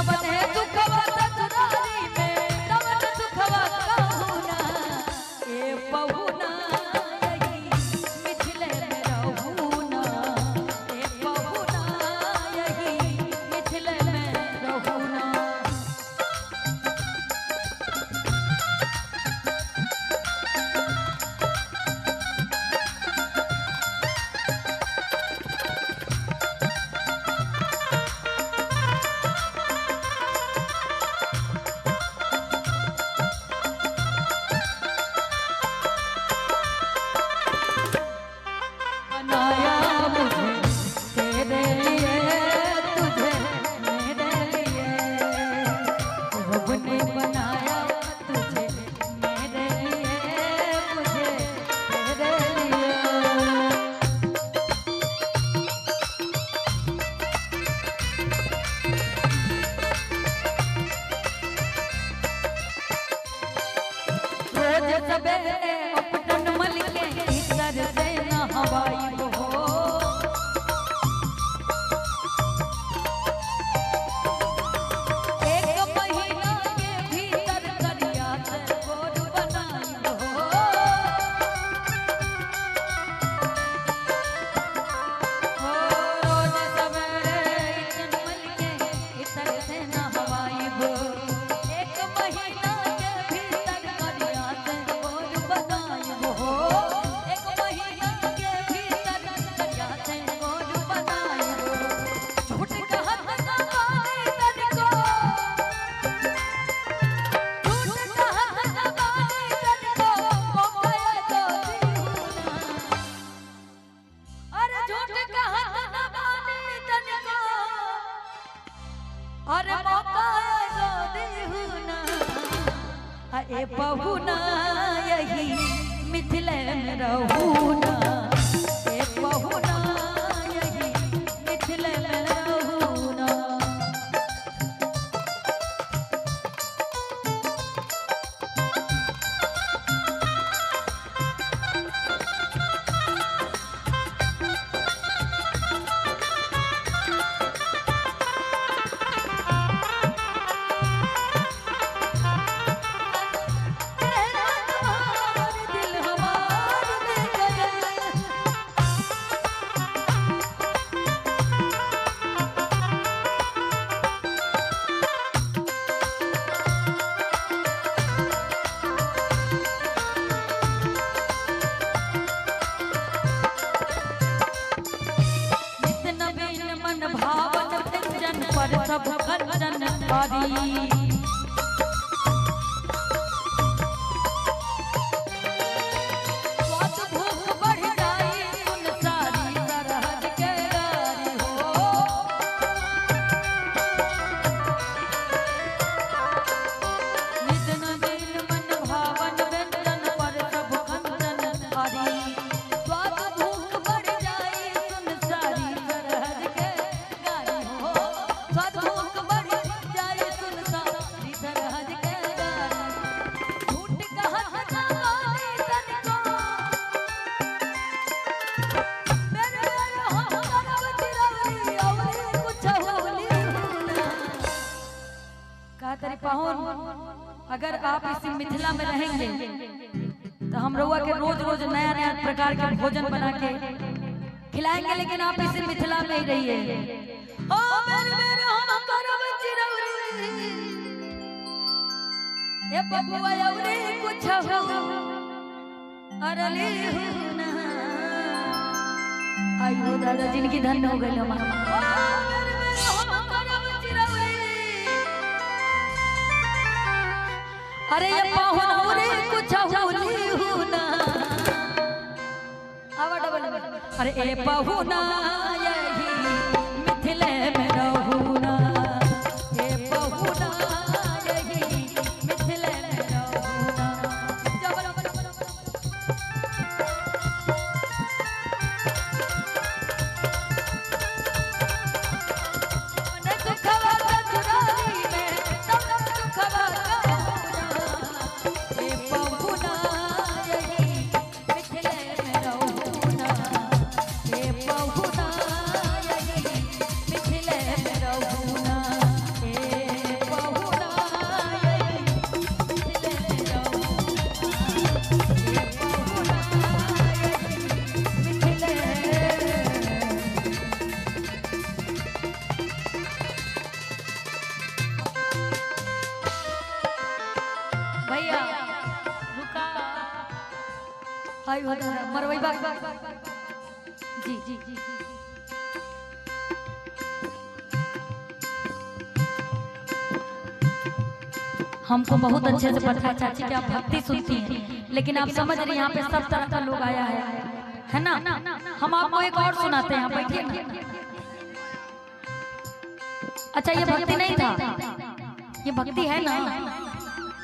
जबने दुखवा ससुरारी में तवन दुखवा कहूना ए बहुना यही मिथिले में रहूना ए बहुना यही मिथिले में रहूना। बनाया मुझे तेरे लिए तुझे मेरे लिए रब ने बनाया तुझे मेरे लिए मुझे तेरे लिए। रोज सवेरे अपटन मल के इधर से नहवाई हो एक महीना के भीतर करिया से गोद बनाई हो। रोज सवेरे अपटन मल के इधर से नहवाई हो एक महीना के भीतर करिया से गोद बनाई हो। एक महीना के भीतर करिया से गोद बनाई हो। झूठ कहत ना बानी तनिको झूठ कहत ना बानी तनिको मोबाइल तो दीहुना। अरे झूठ कहत ना बानी तनिको अरे मोबाइल तो दीहुना। ए बहुना यही मिथिले में रहूना ए बहुना यही मिथिले में रहूना। तेरा तुम्हार दिल हमार में गया नित नवीन मन भावन व्यंजन पर सब कंचन हरी। स्वाद भूख बढ़ जाई सुन सारी सरहद के गारी हो। नित नवीन मन भावन व्यंजन पर सब कंचन हरी। स्वाद भूख बढ़ जाई सुन सारी सरहद के गारी हो। स्वाद भूख बढ़ जाई सुन सारी सरहद के गारी। झूठ कहत ना बानी तनिको मेरे हम करब चिरौरी औरी कुछ होली हुना। का तरी पाहुन अगर आप इसी मिथिला में रहेंगे तो हम रउआ के रोज रोज नया नया प्रकार के भोजन बना के खिलाएंगे, लेकिन आप इसी मिथिला में ही रहिए। ओ मेरे मेरे हम करब चिरौरी ए बबुआ औरी कुछ हो अरली हुना। आइयो दादा जिनकी धन्य हो गई हमारा। ओ मेरे मेरे हम करब चिरौरी अरे ये पाहुन औरी कुछ होली हुना। आवा डबल अरे ए बहुना यही मिथिले में रहूना ए बहुना यही मिथिले में रहूना। मिथिले आई हो मरवई बाग जी जी जी हमको बहुत अच्छे से पता है चाची कि आप भक्ति सुनती हैं, लेकिन आप समझ रहे हैं यहाँ पे सब तरह का लोग आया है ना। हम आपको एक और सुनाते हैं, बैठिए ना। अच्छा ये भक्ति नहीं था, ये भक्ति है ना,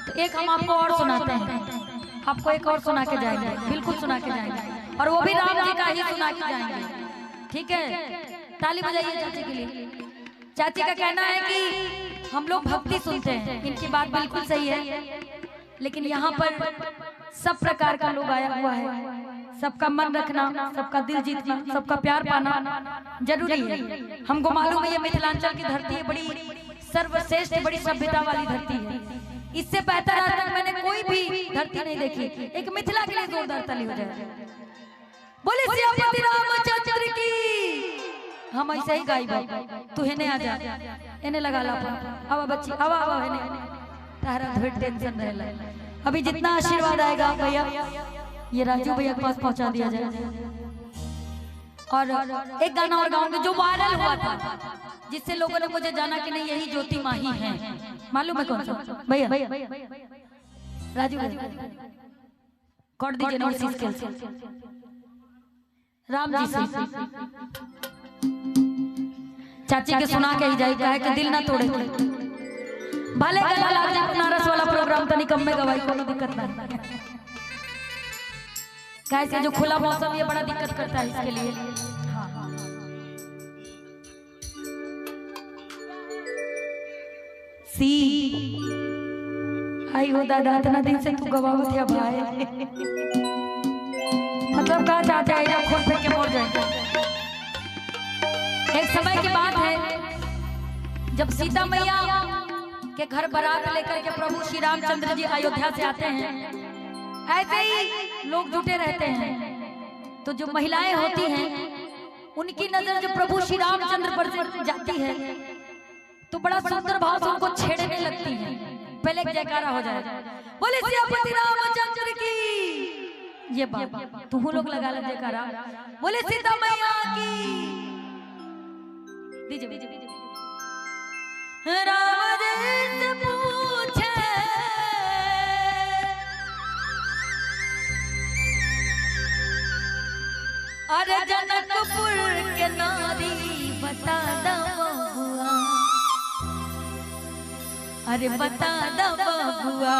तो एक हम आपको और सुनाते हैं। आपको एक और सुना के जाएंगे, बिल्कुल सुना के जाएंगे, और वो भी राम जी का ही सुना के जाएंगे, ठीक है। ताली बजाइए चाची के लिए। चाची का कहना है कि हम लोग भक्ति सुनते हैं, इनकी बात बिल्कुल सही है, लेकिन यहाँ पर सब प्रकार का लोग आया हुआ है। सबका मन रखना, सबका दिल जीतना, सबका प्यार पाना जरूरी है। हमको मालूम है ये मिथिलांचल की धरती है, बड़ी सर्वश्रेष्ठ, बड़ी सभ्यता वाली धरती है। इससे बेहतर आज तक मैंने कोई भी धरती नहीं देखी। एक मिथिला के लिए जोरदार ताली हो जाए। बोले सियापति रामचंद्र की। हम ऐसे ही गाई भाई, तू हेने आ जा, इन्हें लगा ला अब बच्ची, अब हेने तारा थोड़ी टेंशन रहला। अभी जितना आशीर्वाद आएगा भैया ये राजू भैया के पास पहुंचा दिया जाए। और एक गाना और गाऊंगी जो वायरल हुआ था, जिससे लोगों ने मुझे जाना कि नहीं यही ज्योति माही है। मालूम है कौन सा भैया? राजू भैया कॉर्ड दीजिए ना उसी स्केल से। राम जी से चाची के सुना के ही जाए, कहे कि दिल ना तोड़े। भले गला लाग जाए, बनारस वाला प्रोग्राम तो निकम्मे गवाई, कोनो दिक्कत नहीं। कैसे जो खुला मौसम ये बड़ा दिक्कत करता है इसके लिए। सी आई हो दादा, इतना दिन से तू गवावत है भाई। मतलब कहा चाहते हैं जब खुद पे के मोड़ जाए। एक समय की बात है जब सीता मैया के घर बारात लेकर के प्रभु श्री रामचंद्र जी अयोध्या से आते हैं। ऐसे ही लोग जुटे रहते हैं, तो जो महिलाएं होती हैं उनकी नजर जो प्रभु श्री रामचंद्र पर जाती है तो बड़ा सुंदर भाव से उनको छेड़ने लगती है। पहले एक जयकारा हो जाए, बोले सियापति रामचंद्र की। ये बात तू लोग लगा ले जयकारा, बोले सीता मैया की। दीजिए राम जी से पूछे अरे जनकपुर के नारी बता दो बबुआ, अरे बता दो बबुआ,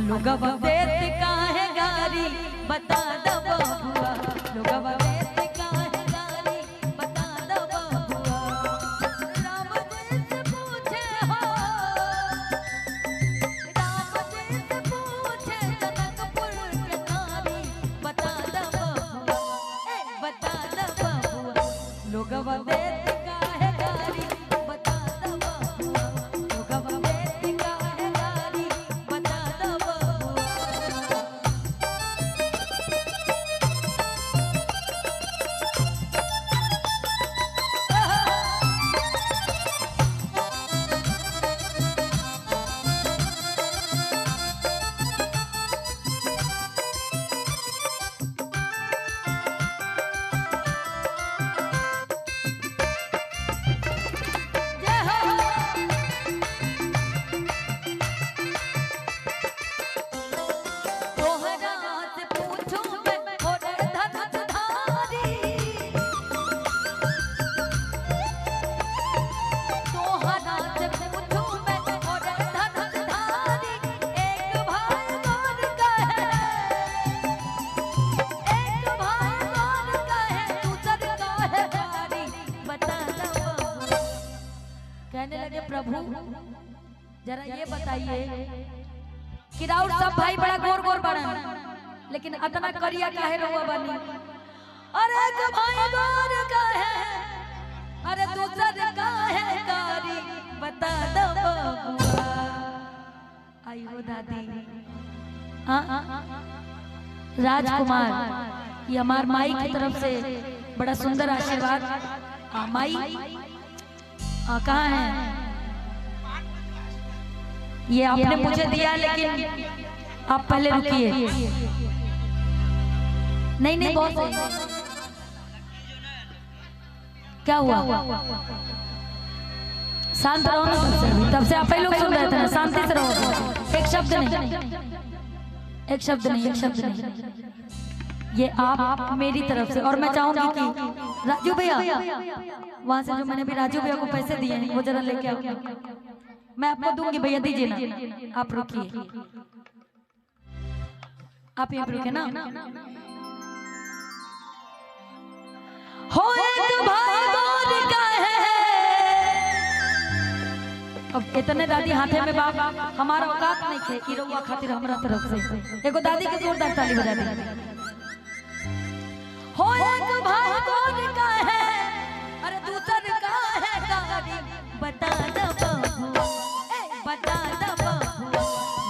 लोगवा देत काहे गारी बता दो बबुआ, लोगवा देत काहे गारी बता दो बबुआ। राम जी से पूछे हो, राम जी से पूछे जनकपुर के नारी बता दो बबुआ, बता दो बबुआ, लोगवा देत काहे गारी बता दो बबुआ, लोगवा देत काहे गारी बता दो बबुआ। कहने लगे प्रभु जरा ये बताइए कि राउर सब भाई बड़ा गोर गोर बड़ा, लेकिन अतना करिया काहे रहुआ बनी? अरे एक भाई गोर का है, अरे दूसर का है कारी बता दो बबुआ। आई हो दादी राजकुमार, ये हमार माई की तरफ से बड़ा सुंदर आशीर्वाद। माई कहाँ है? ये आपने मुझे दिया, लेकिन आप पहले रुकिए। नहीं नहीं बहुत सही। क्या हुआ? शांत रहो ना, तब से आप ही लोग सुन रहे थे ना, शांति से रहो। एक शब्द नहीं, एक शब्द नहीं, एक शब्द नहीं। ये आप मेरी तरफ से। और मैं चाहूंगी कि राजू भैया, वहां से जो मैंने भी राजू भैया को पैसे दिए हैं वो जरा लेके आओ। मैं आपको दूंगी भैया, दीजिए ना। आप रुकिए, आप यहाँ रुके ना। हो एक भाई गोद का है। अब इतने दादी हाथे में बाप, हमारा औकात नहीं थे कि रउआ खातिर हमरा तरफ से एगो दादी के जोरदार ताली बजा दे। हो एक भाई गोद का है, अरे दूसर का है गाड़ी। बता दो बहू, बता दो बहू,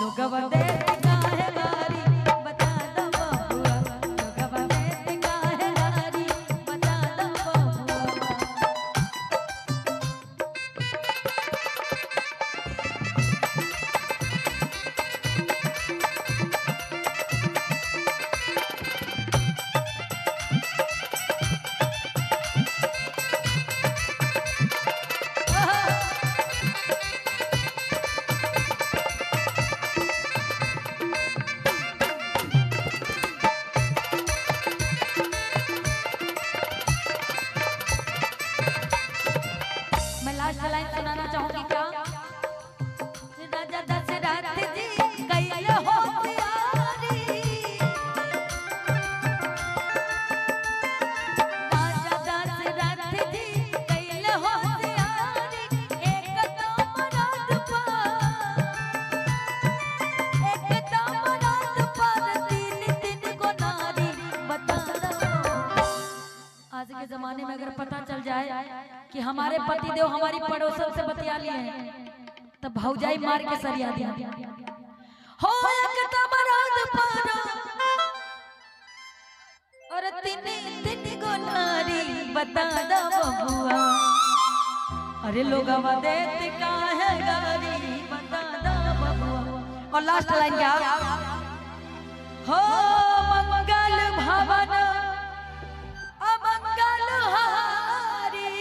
लोगवा दे का है गाड़ी। बता दो बहू, लोगवा दे का है गाड़ी। बता दो बहू। मैं लास्ट लाइन सुनाना चाहूंगी। क्या राजा दशरथ जी कैले होशियारी, राजा दशरथ जी कैले होशियारी। एक दामराद पर तीन तीन को नारी। बता दो। आज के जमाने में अगर पता चल जाए कि हमारे पति देव हमारी पड़ोसन से बतिया लिए हैं, तब भौजाई मार के सरिया दिया। हो एक दामराद पर और तीन तीन को नारी। बता दो बबुआ, अरे लोगवा देत का है गारी। बता दो बबुआ। और लास्ट लाइन क्या? हो मंगल भवन अमंगल हारी।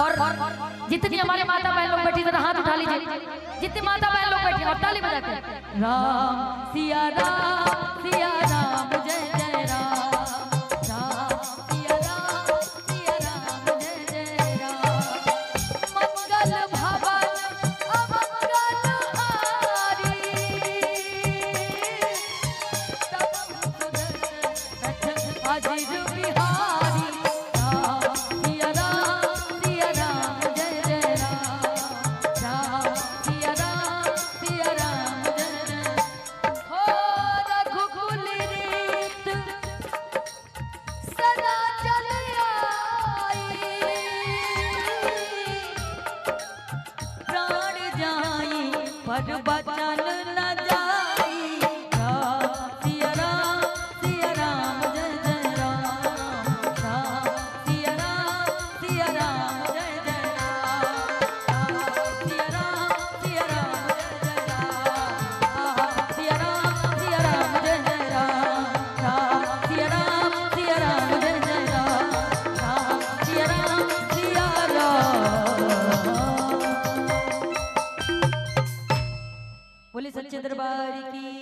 और जितनी हमारे माता बहन लोग बैठी, जरा हाथ उठा लीजिए। जितनी माता बहन लोग बैठी और ताली बजा के राम सिया राम, सिया राम जय जय राम। राम सिया राम, सिया राम जय जय राम। मंगल भवन अमंगल हारी। अजीर बिहारी। राम सिया राम, सिया राम जय जय राम। राम सिया राम, सिया राम जय जय। हो रघुकुल रीत सदा चल आई। प्राण जाई पर बचन न जाई। राम सिया राम, सिया राम जय जय राम। राम सिया राम, सिया राम जय जय राम। सिया राम, सिया राम जय जय राम। सिया राम, सिया राम जय जय राम। सिया राम, सिया राम जय जय राम। सिया राम, सिया राम। बोले सच्चे दरबार की।